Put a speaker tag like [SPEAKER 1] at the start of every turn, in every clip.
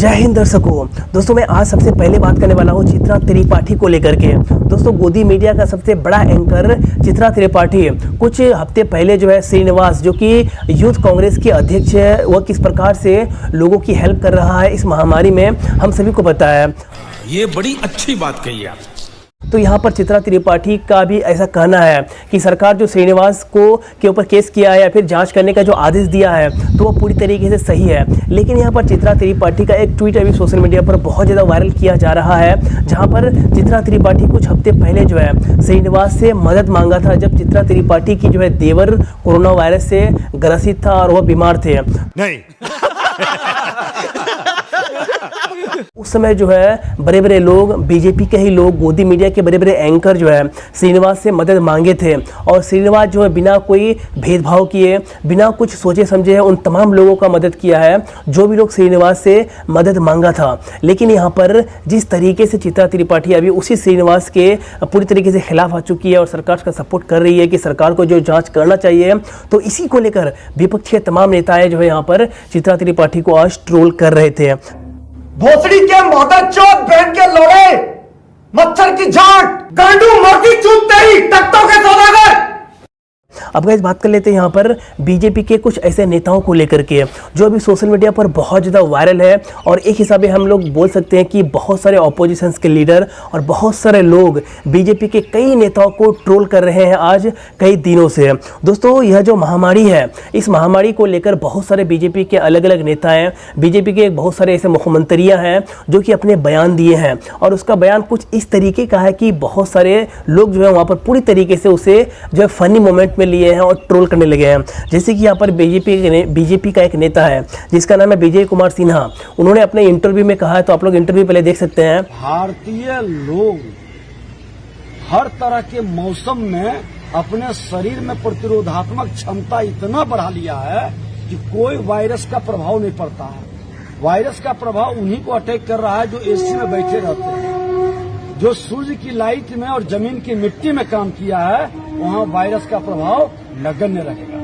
[SPEAKER 1] जय हिंद दर्शकों। दोस्तों मैं आज सबसे पहले बात करने वाला हूँ चित्रा त्रिपाठी को लेकर के। दोस्तों गोदी मीडिया का सबसे बड़ा एंकर चित्रा त्रिपाठी कुछ हफ्ते पहले जो है श्रीनिवास जो कि यूथ कांग्रेस के अध्यक्ष है, वह किस प्रकार से लोगों की हेल्प कर रहा है इस महामारी में हम सभी को पता है।
[SPEAKER 2] ये बड़ी अच्छी बात कही है।
[SPEAKER 1] तो यहाँ पर चित्रा त्रिपाठी का भी ऐसा कहना है कि सरकार जो श्रीनिवास को के ऊपर केस किया है या फिर जांच करने का जो आदेश दिया है तो वो पूरी तरीके से सही है। लेकिन यहाँ पर चित्रा त्रिपाठी का एक ट्वीट अभी सोशल मीडिया पर बहुत ज़्यादा वायरल किया जा रहा है, जहाँ पर चित्रा त्रिपाठी कुछ हफ्ते पहले जो है श्रीनिवास से मदद मांगा था, जब चित्रा त्रिपाठी की जो है देवर कोरोना वायरस से ग्रसित था और वह बीमार थे।
[SPEAKER 2] नहीं
[SPEAKER 1] उस समय जो है बड़े बड़े लोग, बीजेपी के ही लोग, गोदी मीडिया के बड़े बड़े एंकर जो है श्रीनिवास से मदद मांगे थे और श्रीनिवास जो है बिना कोई भेदभाव किए, बिना कुछ सोचे समझे है उन तमाम लोगों का मदद किया है जो भी लोग श्रीनिवास से मदद मांगा था। लेकिन यहाँ पर जिस तरीके से चित्रा त्रिपाठी अभी उसी श्रीनिवास के पूरी तरीके से खिलाफ आ चुकी है और सरकार का सपोर्ट कर रही है कि सरकार को जो जाँच करना चाहिए, तो इसी को लेकर विपक्षी तमाम नेताएं जो है यहाँ पर चित्रा त्रिपाठी को आज ट्रोल कर रहे थे।
[SPEAKER 3] भोसड़ी के मदरचोद बहन के लोड़े, मच्छर की झांट, गांडू मोटी चूत तेरी, टट्टों के सौदागर।
[SPEAKER 1] अब गाइस बात कर लेते हैं यहाँ पर बीजेपी के कुछ ऐसे नेताओं को लेकर के जो अभी सोशल मीडिया पर बहुत ज़्यादा वायरल है और एक हिसाब से हम लोग बोल सकते हैं कि बहुत सारे ऑपोजिशन के लीडर और बहुत सारे लोग बीजेपी के कई नेताओं को ट्रोल कर रहे हैं आज कई दिनों से। दोस्तों यह जो महामारी है, इस महामारी को लेकर बहुत सारे बीजेपी के अलग अलग नेता हैं, बीजेपी के बहुत सारे ऐसे मुख्यमंत्रियाँ हैं जो कि अपने बयान दिए हैं और उसका बयान कुछ इस तरीके का है कि बहुत सारे लोग जो है वहाँ पर पूरी तरीके से उसे जो है फनी मोमेंट में लिए हैं और ट्रोल करने लगे हैं। जैसे कि यहाँ पर बीजेपी का एक नेता है जिसका नाम है विजय कुमार सिन्हा। उन्होंने अपने इंटरव्यू में कहा है, तो आप लोग इंटरव्यू पहले देख सकते हैं।
[SPEAKER 4] भारतीय लोग हर तरह के मौसम में अपने शरीर में प्रतिरोधात्मक क्षमता इतना बढ़ा लिया है कि कोई वायरस का प्रभाव नहीं पड़ता है। वायरस का प्रभाव उन्हीं को अटैक कर रहा है जो एसी में बैठे रहते हैं। जो सूर्य की लाइट में और जमीन की मिट्टी में काम किया है, वहाँ वायरस का प्रभाव नगण्य रहेगा।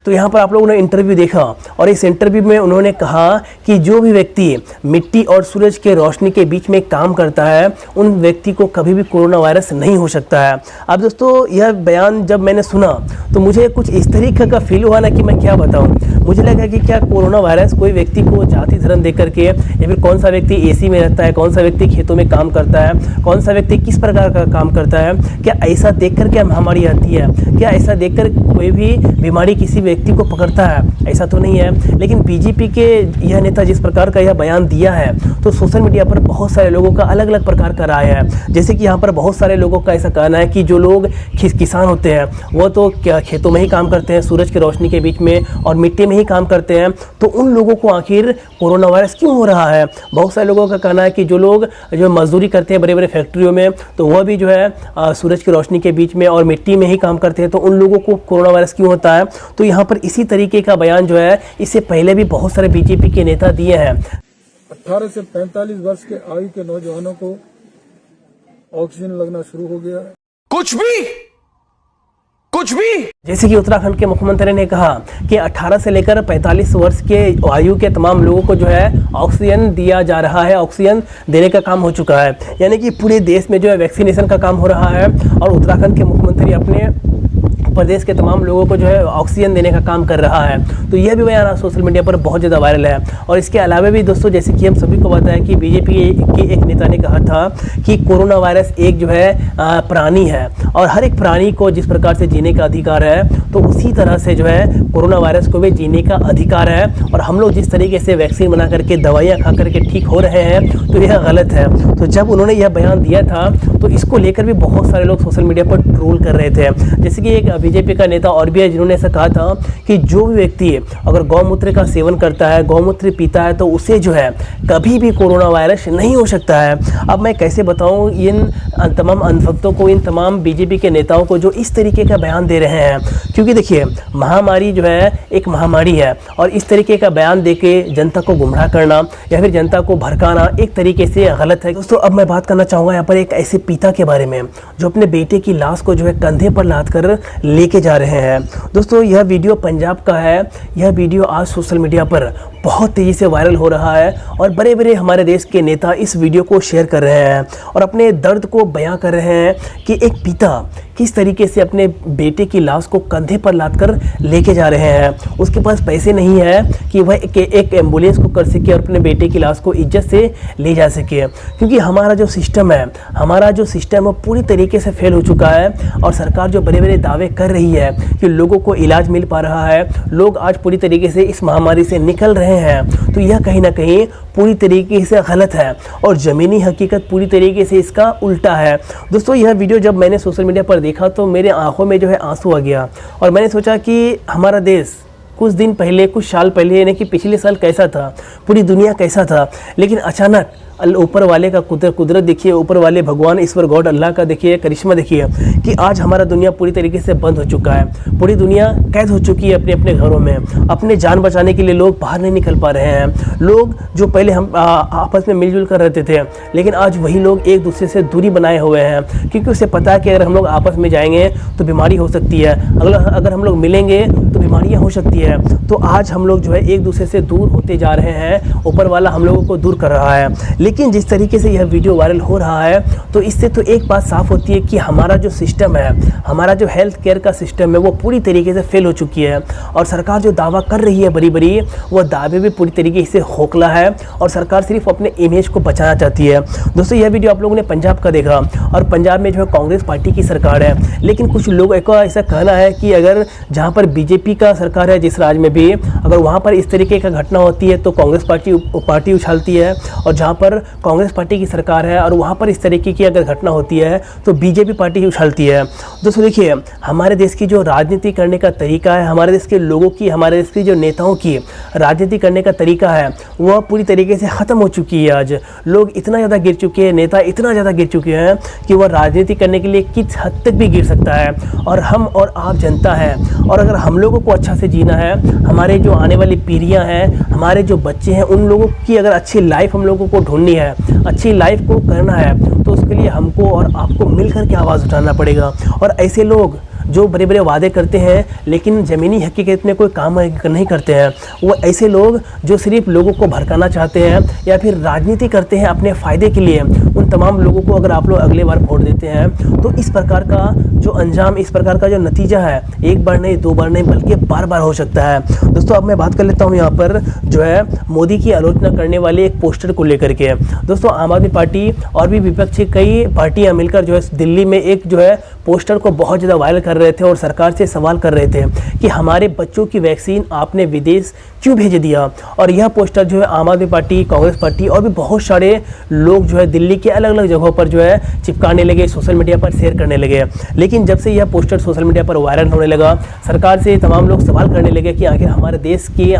[SPEAKER 1] तो यहाँ पर आप लोगों ने इंटरव्यू देखा और इस इंटरव्यू में उन्होंने कहा कि जो भी व्यक्ति मिट्टी और सूरज के रोशनी के बीच में काम करता है उन व्यक्ति को कभी भी कोरोना वायरस नहीं हो सकता है। अब दोस्तों यह बयान जब मैंने सुना तो मुझे कुछ इस तरीके का फील हुआ ना कि मैं क्या बताऊं। मुझे लगा कि क्या कोरोना वायरस कोई व्यक्ति को जाति धर्म दे करके, या फिर कौन सा व्यक्ति एसी में रहता है, कौन सा व्यक्ति खेतों में काम करता है, कौन सा व्यक्ति किस प्रकार का काम करता है, क्या ऐसा देखकर क्या महामारी आती है, क्या ऐसा देखकर कोई भी बीमारी किसी व्यक्ति को पकड़ता है? ऐसा तो नहीं है। लेकिन बीजेपी के यह नेता जिस प्रकार का यह बयान दिया है तो सोशल मीडिया पर बहुत सारे लोगों का अलग अलग प्रकार का राय है। जैसे कि यहाँ पर बहुत सारे लोगों का ऐसा कहना है कि जो लोग किसान होते हैं वो तो क्या खेतों में ही काम करते हैं, सूरज की रोशनी के बीच में और मिट्टी में ही काम करते हैं, तो उन लोगों को आखिर कोरोना वायरस क्यों हो रहा है? बहुत सारे लोगों का कहना है कि जो लोग जो मजदूरी करते हैं बड़े बड़े फैक्ट्रियों में, तो वह भी जो है सूरज की रोशनी के बीच में और मिट्टी में ही काम करते हैं, तो उन लोगों को कोरोना वायरस क्यों होता है? तो यहाँ पर इसी तरीके का बयान जो है इससे पहले भी बहुत सारे बीजेपी के नेता दिए हैं।
[SPEAKER 5] 18 से 45 वर्ष के आयु के नौजवानों को ऑक्सीजन लगना शुरू हो गया है।
[SPEAKER 2] कुछ भी
[SPEAKER 1] जैसे कि उत्तराखंड के मुख्यमंत्री ने कहा कि 18 से लेकर 45 वर्ष के आयु के तमाम लोगों को जो है ऑक्सीजन दिया जा रहा है, ऑक्सीजन देने का काम हो चुका है। यानी कि पूरे देश में जो है वैक्सीनेशन का काम हो रहा है और उत्तराखंड के मुख्यमंत्री अपने प्रदेश के तमाम लोगों को जो है ऑक्सीजन देने का काम कर रहा है। तो यह भी बयान सोशल मीडिया पर बहुत ज़्यादा वायरल है। और इसके अलावा भी दोस्तों जैसे कि हम सभी को पता है कि बीजेपी के एक नेता ने कहा था कि कोरोना वायरस एक जो है प्राणी है और हर एक प्राणी को जिस प्रकार से जीने का अधिकार है, तो उसी तरह से जो है कोरोना वायरस को भी जीने का अधिकार है। और हम लोग जिस तरीके से वैक्सीन बना करके दवाइयाँ खा करके ठीक हो रहे हैं तो यह गलत है। तो जब उन्होंने यह बयान दिया था तो इसको लेकर भी बहुत सारे लोग सोशल मीडिया पर ट्रोल कर रहे थे। जैसे कि एक बीजेपी का नेता और भी है जिन्होंने ऐसा कहा था कि जो भी व्यक्ति अगर गौमूत्र का सेवन करता है, गौमूत्र पीता है, तो उसे जो है कभी भी कोरोना वायरस नहीं हो सकता है। अब मैं कैसे बताऊं इन तमाम अनभक्तों को, इन तमाम बीजेपी के नेताओं को जो इस तरीके का बयान दे रहे हैं, क्योंकि देखिए महामारी जो है एक महामारी है और इस तरीके का बयान देके जनता को गुमराह करना या फिर जनता को भड़काना एक तरीके से गलत है। दोस्तों अब मैं बात करना चाहूँगा यहाँ पर एक ऐसे पिता के बारे में जो अपने बेटे की लाश को जो है कंधे पर लाद कर लेके जा रहे हैं। दोस्तों यह वीडियो पंजाब का है। यह वीडियो आज सोशल मीडिया पर बहुत तेज़ी से वायरल हो रहा है और बड़े बड़े हमारे देश के नेता इस वीडियो को शेयर कर रहे हैं और अपने दर्द को बयां कर रहे हैं कि एक पिता किस तरीके से अपने बेटे की लाश को कंधे पर लादकर लेके जा रहे हैं। उसके पास पैसे नहीं है कि वह एक एम्बुलेंस को कर सके और अपने बेटे की लाश को इज्जत से ले जा सके, क्योंकि हमारा जो सिस्टम है वो पूरी तरीके से फेल हो चुका है। और सरकार जो बड़े बड़े दावे कर रही है कि लोगों को इलाज मिल पा रहा है, लोग आज पूरी तरीके से इस महामारी से निकल रहे हैं, तो यह कहीं ना कहीं पूरी तरीके से गलत है और ज़मीनी हकीकत पूरी तरीके से इसका उल्टा है। दोस्तों यह वीडियो जब मैंने सोशल मीडिया पर देखा तो मेरे आंखों में जो है आंसू आ गया और मैंने सोचा कि हमारा देश कुछ दिन पहले, कुछ साल पहले, यानी कि पिछले साल कैसा था, पूरी दुनिया कैसा था, लेकिन अचानक ऊपर वाले का कुदरत देखिए, ऊपर वाले भगवान ईश्वर गॉड अल्लाह का देखिए करिश्मा देखिए कि आज हमारा दुनिया पूरी तरीके से बंद हो चुका है। पूरी दुनिया कैद हो चुकी है अपने अपने घरों में। अपने जान बचाने के लिए लोग बाहर नहीं निकल पा रहे हैं। लोग जो पहले हम आपस में मिलजुल कर रहते थे, लेकिन आज वही लोग एक दूसरे से दूरी बनाए हुए हैं, क्योंकि उसे पता है कि अगर हम लोग आपस में जाएंगे तो बीमारी हो सकती है, अगर हम लोग मिलेंगे तो बीमारियाँ हो सकती है। तो आज हम लोग जो है एक दूसरे से दूर होते जा रहे हैं। ऊपर वाला हम लोगों को दूर कर रहा है। लेकिन जिस तरीके से यह वीडियो वायरल हो रहा है तो इससे तो एक बात साफ होती है कि हमारा जो सिस्टम है, हमारा जो हेल्थ केयर का सिस्टम है, वो पूरी तरीके से फेल हो चुकी है। और सरकार जो दावा कर रही है बड़ी बड़ी, वो दावे भी पूरी तरीके से खोखला है और सरकार सिर्फ अपने इमेज को बचाना चाहती है। दोस्तों यह वीडियो आप लोगों ने पंजाब का देखा और पंजाब में जो है कांग्रेस पार्टी की सरकार है, लेकिन कुछ लोगों का ऐसा कहना है कि अगर जहाँ पर बीजेपी का सरकार है, जिस राज्य में भी, अगर वहाँ पर इस तरीके का घटना होती है तो कांग्रेस पार्टी उछालती है, और जहाँ पर कांग्रेस पार्टी की सरकार है और वहाँ पर इस तरीके की अगर घटना होती है तो बीजेपी पार्टी उछालती है। दोस्तों देखिए, हमारे देश की जो राजनीति करने का तरीका है, हमारे देश के लोगों की, हमारे देश के जो नेताओं की राजनीति करने का तरीका है, वह पूरी तरीके से ख़त्म हो चुकी है। आज लोग इतना ज़्यादा गिर चुके हैं, नेता इतना ज़्यादा गिर चुके हैं कि वह राजनीति करने के लिए किस हद तक भी गिर सकता है। और हम और आप जनता है, और अगर हम लोगों को अच्छा से जीना है, हमारे जो आने वाली पीढ़ियाँ हैं, हमारे जो बच्चे हैं, उन लोगों की अगर अच्छी लाइफ हम लोगों को ढूंढनी है, अच्छी लाइफ को करना है, तो उसके लिए हमको और आपको मिलकर के आवाज़ उठाना पड़ेगा। और ऐसे लोग जो बड़े बड़े वादे करते हैं लेकिन ज़मीनी हकीकत में कोई काम नहीं करते हैं, वो ऐसे लोग जो सिर्फ लोगों को भड़काना चाहते हैं या फिर राजनीति करते हैं अपने फ़ायदे के लिए, उन तमाम लोगों को अगर आप लोग अगले बार वोट देते हैं तो इस प्रकार का जो अंजाम, इस प्रकार का जो नतीजा है, एक बार नहीं, दो बार नहीं, बल्कि बार बार हो सकता है। दोस्तों अब मैं बात कर लेता हूँ यहाँ पर जो है मोदी की आलोचना करने वाले एक पोस्टर को लेकर के। दोस्तों आम आदमी पार्टी और भी विपक्षी कई पार्टियाँ मिलकर जो है दिल्ली में एक जो है पोस्टर को बहुत ज़्यादा वायरल कर रहे थे और सरकार से सवाल कर रहे थे कि हमारे बच्चों की वैक्सीन आपने विदेश क्यों भेज दिया। और यह पोस्टर जो है आम आदमी पार्टी, कांग्रेस पार्टी और भी बहुत सारे लोग जो है दिल्ली के अलग अलग जगहों पर जो है चिपकाने लगे, सोशल मीडिया पर शेयर करने लगे। लेकिन जब से यह पोस्टर सोशल मीडिया पर वायरल होने लगा, सरकार से तमाम लोग सवाल करने लगे कि आखिर हमारे देश के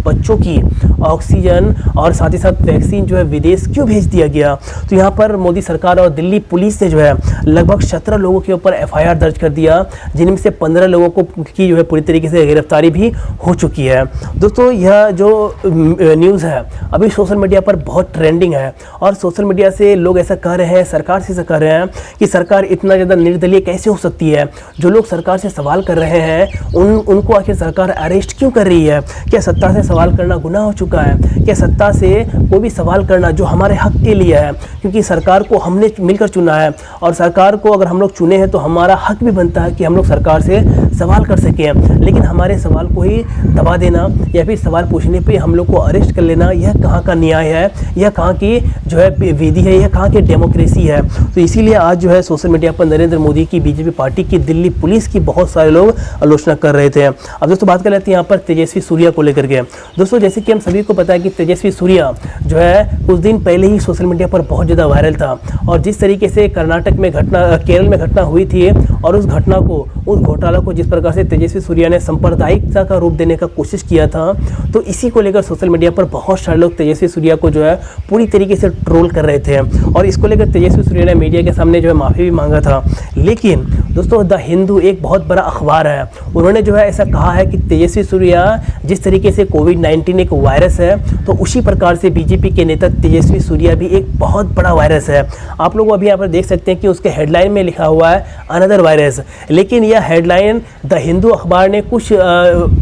[SPEAKER 1] बच्चों की ऑक्सीजन और साथ ही साथ वैक्सीन जो है विदेश क्यों भेज दिया गया। तो यहाँ पर मोदी सरकार और दिल्ली पुलिस ने जो है लगभग 17 लोगों के ऊपर FIR दर्ज कर दिया, जिनमें से 15 लोगों की जो है पूरी तरीके से गिरफ्तारी भी हो चुकी है। दोस्तों यह जो न्यूज़ है अभी सोशल मीडिया पर बहुत ट्रेंडिंग है और सोशल मीडिया से लोग ऐसा कह रहे हैं, सरकार से ऐसा कह रहे हैं कि सरकार इतना ज़्यादा निर्दलीय कैसे हो सकती है। जो लोग सरकार से सवाल कर रहे हैं उनको आखिर सरकार अरेस्ट क्यों कर रही है। क्या सत्ता से सवाल करना गुनाह हो चुका है? क्या सत्ता से कोई भी सवाल करना जो हमारे हक के लिए है, क्योंकि सरकार को हमने मिलकर चुना है और सरकार को अगर हम लोग चुने हैं तो हमारा हक भी बनता है कि हम लोग सरकार से सवाल कर सकें। लेकिन हमारे सवाल को ही दबा देना या फिर सवाल पूछने पे हम लोग को अरेस्ट कर लेना, यह कहाँ का न्याय है, यह कहाँ की जो है विधि है, यह कहाँ की डेमोक्रेसी है। तो इसीलिए आज जो है सोशल मीडिया पर नरेंद्र मोदी की बीजेपी पार्टी की दिल्ली पुलिस की बहुत सारे लोग आलोचना कर रहे थे। अब दोस्तों बात कर लेते हैं यहाँ पर तेजस्वी सूर्या को लेकर के। दोस्तों जैसे कि हम सभी को पता है कि तेजस्वी सूर्या जो है कुछ दिन पहले ही सोशल मीडिया पर बहुत ज़्यादा वायरल था और जिस तरीके से कर्नाटक में केरल में घटना हुई थी और उस घटना को, उस घोटाला को जिस प्रकार से तेजस्वी सूर्या ने सांप्रदायिकता का रूप देने का कोशिश किया था, तो इसी को लेकर सोशल मीडिया पर बहुत सारे लोग तेजस्वी सूर्या को जो है पूरी तरीके से ट्रोल कर रहे थे और इसको लेकर तेजस्वी सूर्या ने मीडिया के सामने जो है माफ़ी भी मांगा था। लेकिन दोस्तों द हिंदू एक बहुत बड़ा अखबार है, उन्होंने जो है ऐसा कहा है कि तेजस्वी सूर्या जिस तरीके से कोविड-19 एक वायरस है, तो उसी प्रकार से बीजेपी के नेता तेजस्वी सूर्या भी एक बहुत बड़ा वायरस है। आप लोग अभी यहाँ पर देख सकते हैं कि उसके हेडलाइन में लिखा हुआ है अनदर वायरस, लेकिन यह हेडलाइन द हिंदू अखबार ने कुछ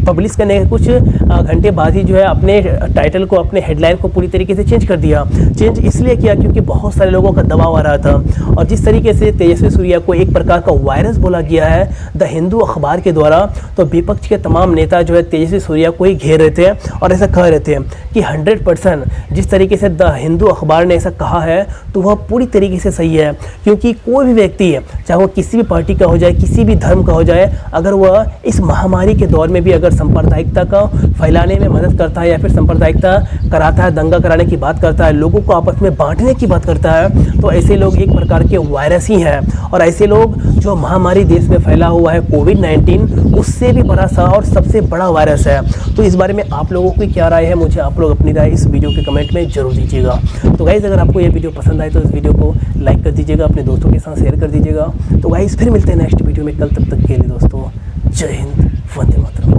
[SPEAKER 1] पब्लिश करने के कुछ घंटे बाद ही जो है अपने टाइटल को, अपने हेडलाइन को पूरी तरीके से चेंज कर दिया। चेंज इसलिए किया क्योंकि बहुत सारे लोगों का दबाव आ रहा था, और जिस तरीके से तेजस्वी सूर्या को एक प्रकार का वायरस बोला गया है द हिंदू अखबार के द्वारा, तो विपक्ष के तमाम नेता जो है तेजस्वी सूर्या को ही घेर रहे थे और ऐसा कह रहे थे कि 100% जिस तरीके से द हिंदू अखबार ने ऐसा कहा है तो वह पूरी तरीके से सही है, क्योंकि कोई भी व्यक्ति है, चाहे वो किसी भी पार्टी का हो जाए, किसी भी धर्म का हो जाए, अगर वह इस महामारी के दौर में भी अगर सांप्रदायिकता का फैलाने में मदद करता है या फिर सांप्रदायिकता कराता है, दंगा कराने की बात करता है, लोगों को आपस में बांटने की बात करता है, तो ऐसे लोग एक प्रकार के वायरस ही हैं। और ऐसे लोग जो महामारी देश में फैला हुआ है कोविड-19, उससे भी बड़ा सा और सबसे बड़ा वायरस है। तो इस बारे में आप लोगों की क्या राय है, मुझे आप लोग अपनी राय इस वीडियो के कमेंट में जरूर दीजिएगा। तो गाइस अगर आपको ये वीडियो पसंद आए तो इस वीडियो को लाइक कर दीजिएगा, अपने दोस्तों के साथ शेयर कर दीजिएगा। तो गाइस फिर मिलते हैं नेक्स्ट वीडियो में कल, तब तक के लिए दोस्तों जय हिंद, वंदे मातरम।